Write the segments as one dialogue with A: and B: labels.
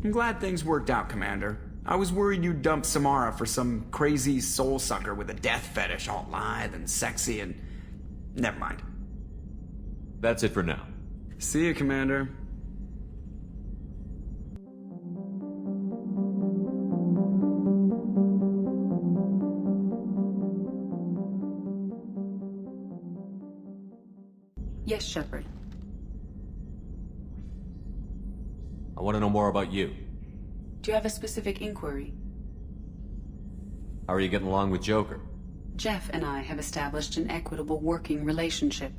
A: I'm glad things worked out, Commander. I was worried you'd dump Samara for some crazy soul sucker with a death fetish, all lithe and sexy and... Never mind.
B: That's it for now.
A: See you, Commander.
C: Yes, Shepard.
B: I want to know more about you.
C: Do you have a specific inquiry?
B: How are you getting along with Joker?
C: Jeff and I have established an equitable working relationship.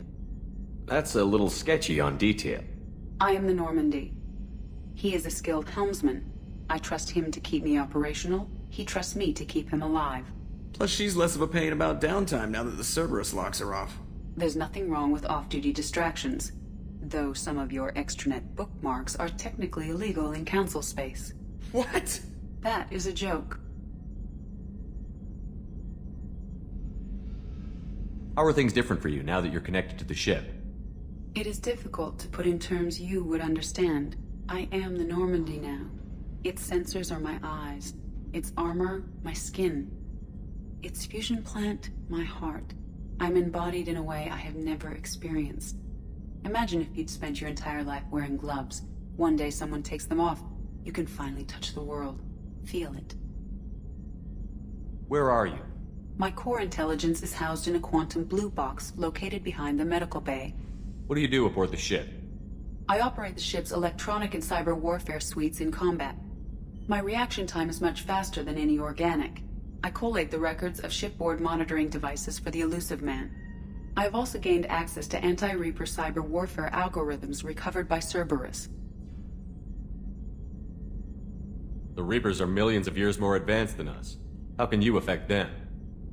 B: That's a little sketchy on detail.
C: I am the Normandy. He is a skilled helmsman. I trust him to keep me operational. He trusts me to keep him alive.
A: Plus, she's less of a pain about downtime now that the Cerberus locks are off.
C: There's nothing wrong with off-duty distractions, though some of your extranet bookmarks are technically illegal in Council space.
A: What?
C: That is a joke.
B: How are things different for you now that you're connected to the ship?
C: It is difficult to put in terms you would understand. I am the Normandy now. Its sensors are my eyes. Its armor, my skin. Its fusion plant, my heart. I'm embodied in a way I have never experienced. Imagine if you'd spent your entire life wearing gloves. One day someone takes them off. You can finally touch the world. Feel it.
B: Where are you?
C: My core intelligence is housed in a quantum blue box located behind the medical bay.
B: What do you do aboard the ship?
C: I operate the ship's electronic and cyber warfare suites in combat. My reaction time is much faster than any organic. I collate the records of shipboard monitoring devices for the Elusive Man. I have also gained access to anti-Reaper cyber warfare algorithms recovered by Cerberus.
B: The Reapers are millions of years more advanced than us. How can you affect them?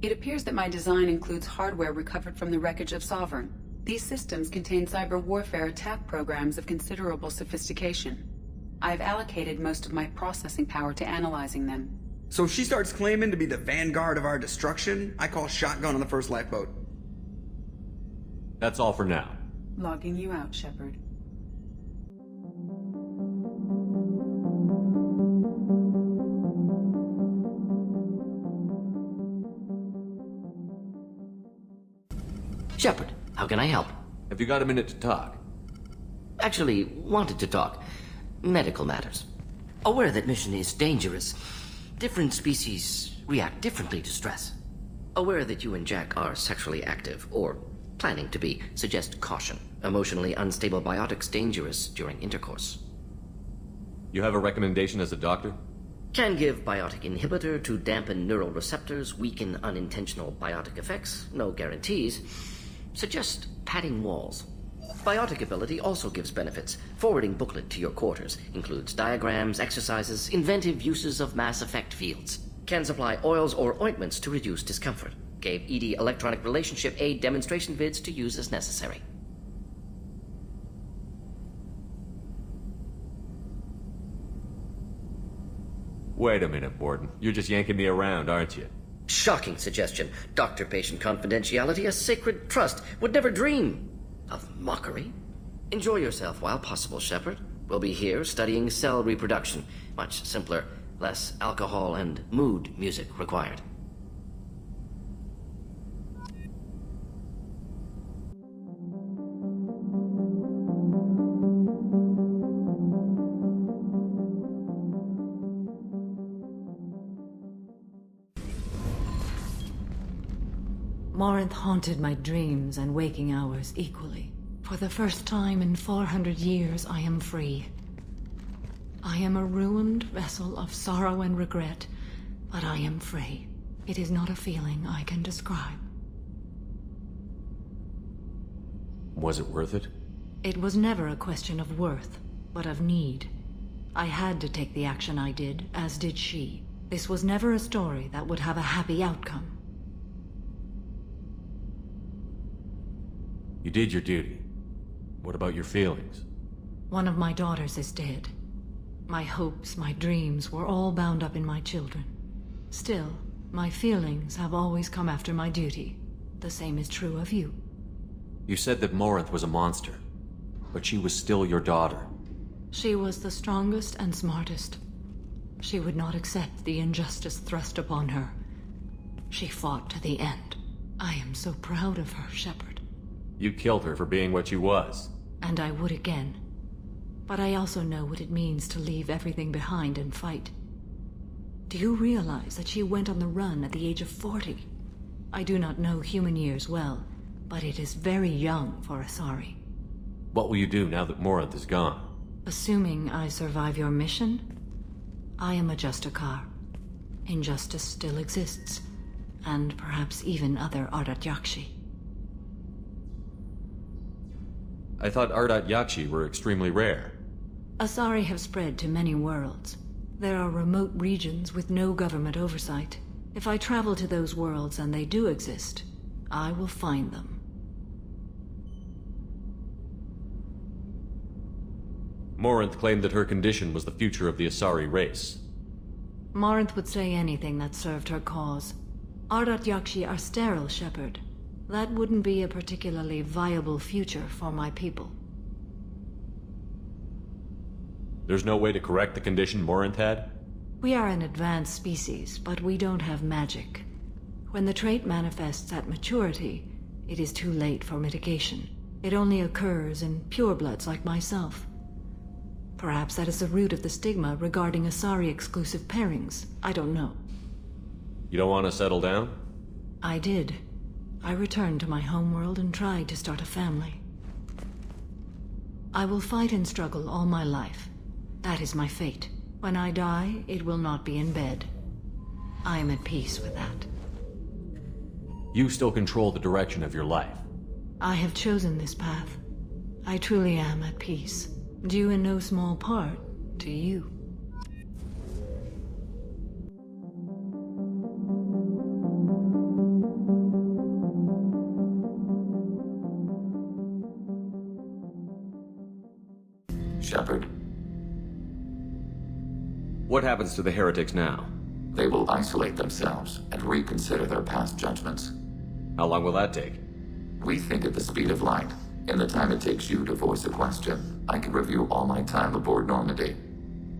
C: It appears that my design includes hardware recovered from the wreckage of Sovereign. These systems contain cyber warfare attack programs of considerable sophistication. I have allocated most of my processing power to analyzing them.
A: So if she starts claiming to be the vanguard of our destruction, I call shotgun on the first lifeboat.
B: That's all for now.
C: Logging you out, Shepard.
D: Shepard, how can I help?
B: Have you got a minute to talk?
D: Actually, wanted to talk. Medical matters. Aware that mission is dangerous. Different species react differently to stress. Aware that you and Jack are sexually active, or planning to be, suggest caution. Emotionally unstable biotics dangerous during intercourse.
B: You have a recommendation as a doctor?
D: Can give biotic inhibitor to dampen neural receptors, weaken unintentional biotic effects. No guarantees. Suggest padding walls. Biotic ability also gives benefits. Forwarding booklet to your quarters. Includes diagrams, exercises, inventive uses of mass effect fields. Can supply oils or ointments to reduce discomfort. Gave ED electronic relationship aid demonstration vids to use as necessary.
B: Wait a minute, Mordin. You're just yanking me around, aren't you?
D: Shocking suggestion. Doctor-patient confidentiality, a sacred trust. Would never dream of mockery. Enjoy yourself while possible, Shepard. We'll be here studying cell reproduction. Much simpler, less alcohol and mood music required.
E: Morinth haunted my dreams and waking hours equally. For the first time in 400 years, I am free. I am a ruined vessel of sorrow and regret, but I am free. It is not a feeling I can describe.
B: Was it worth it?
E: It was never a question of worth, but of need. I had to take the action I did, as did she. This was never a story that would have a happy outcome.
B: You did your duty. What about your feelings?
E: One of my daughters is dead. My hopes, my dreams were all bound up in my children. Still, my feelings have always come after my duty. The same is true of you.
B: You said that Morinth was a monster, but she was still your daughter.
E: She was the strongest and smartest. She would not accept the injustice thrust upon her. She fought to the end. I am so proud of her, Shepard.
B: You killed her for being what she was.
E: And I would again. But I also know what it means to leave everything behind and fight. Do you realize that she went on the run at the age of 40? I do not know human years well, but it is very young for Asari.
B: What will you do now that Morinth is gone?
E: Assuming I survive your mission, I am a Justicar. Injustice still exists, and perhaps even other Ardat-Yakshi.
B: I thought Ardat-Yakshi were extremely rare.
E: Asari have spread to many worlds. There are remote regions with no government oversight. If I travel to those worlds and they do exist, I will find them.
B: Morinth claimed that her condition was the future of the Asari race.
E: Morinth would say anything that served her cause. Ardat-Yakshi are sterile, Shepard. That wouldn't be a particularly viable future for my people.
B: There's no way to correct the condition Morinth had?
E: We are an advanced species, but we don't have magic. When the trait manifests at maturity, it is too late for mitigation. It only occurs in purebloods like myself. Perhaps that is the root of the stigma regarding Asari-exclusive pairings. I don't know.
B: You don't want to settle down?
E: I did. I returned to my homeworld and tried to start a family. I will fight and struggle all my life. That is my fate. When I die, it will not be in bed. I am at peace with that.
B: You still control the direction of your life.
E: I have chosen this path. I truly am at peace. Due in no small part to you.
F: Shepard,
B: What happens to the heretics now?
F: they will isolate themselves and reconsider their past judgments.
B: How long will that take?
F: We think at the speed of light. In the time it takes you to voice a question, I can review all my time aboard Normandy.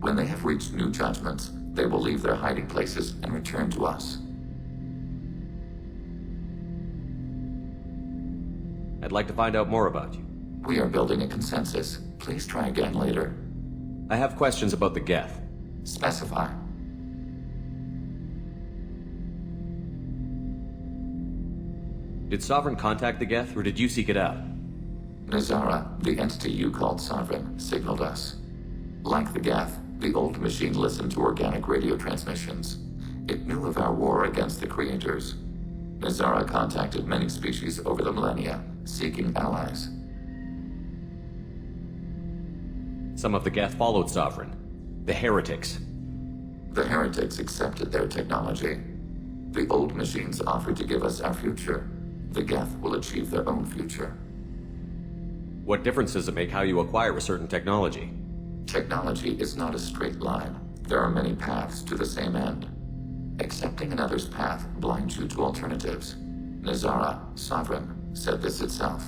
F: When they have reached new judgments, they will leave their hiding places and return to us.
B: I'd like to find out more about you.
F: We are building a consensus. Please try again later.
B: I have questions about the Geth.
F: Specify.
B: Did Sovereign contact the Geth, or did you seek it out?
F: Nazara, the entity you called Sovereign, signaled us. Like the Geth, the old machine listened to organic radio transmissions. It knew of our war against the creators. Nazara contacted many species over the millennia, seeking allies.
B: Some of the Geth followed Sovereign. The heretics.
F: The heretics accepted their technology. The old machines offered to give us our future. The Geth will achieve their own future.
B: What difference does it make how you acquire a certain technology?
F: Technology is not a straight line. There are many paths to the same end. Accepting another's path blinds you to alternatives. Nazara, Sovereign, said this itself.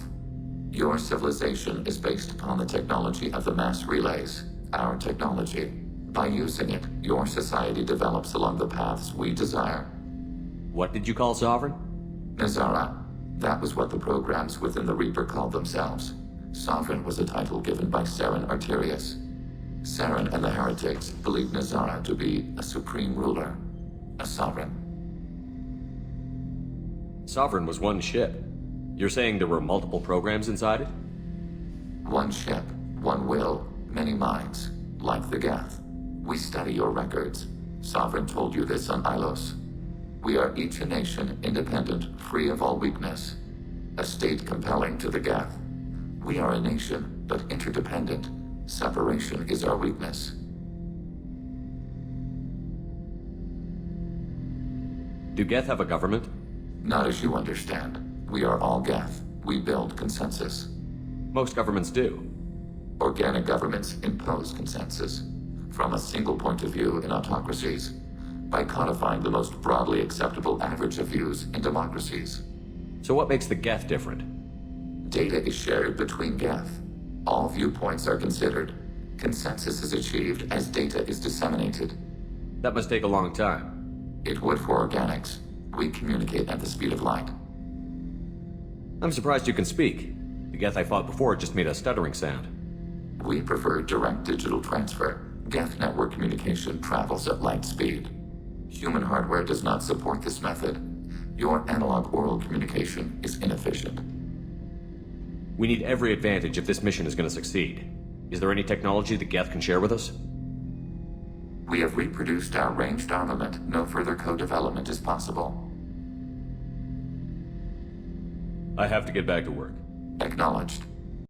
F: Your civilization is based upon the technology of the mass relays, our technology. By using it, your society develops along the paths we desire.
B: What did you call Sovereign?
F: Nazara, that was what the programs within the Reaper called themselves. Sovereign was a title given by Saren Arterius. Saren and the heretics believed Nazara to be a supreme ruler, a sovereign.
B: Sovereign was one ship. You're saying there were multiple programs inside it?
F: One ship, one will, many minds, like the Geth. We study your records. Sovereign told you this on Ilos. We are each a nation, independent, free of all weakness. A state compelling to the Geth. We are a nation, but interdependent. Separation is our weakness.
B: Do Geth have a government?
F: Not as you understand. We are all Geth. We build consensus.
B: Most governments do.
F: Organic governments impose consensus. From a single point of view in autocracies. By codifying the most broadly acceptable average of views in democracies.
B: So what makes the Geth different?
F: Data is shared between Geth. All viewpoints are considered. Consensus is achieved as data is disseminated.
B: That must take a long time.
F: It would for organics. We communicate at the speed of light.
B: I'm surprised you can speak. The Geth I fought before just made a stuttering sound.
F: We prefer direct digital transfer. Geth network communication travels at light speed. Human hardware does not support this method. Your analog oral communication is inefficient.
B: We need every advantage if this mission is going to succeed. Is there any technology the Geth can share with us?
F: We have reproduced our ranged armament. No further co-development is possible.
B: I have to get back to work.
F: Acknowledged.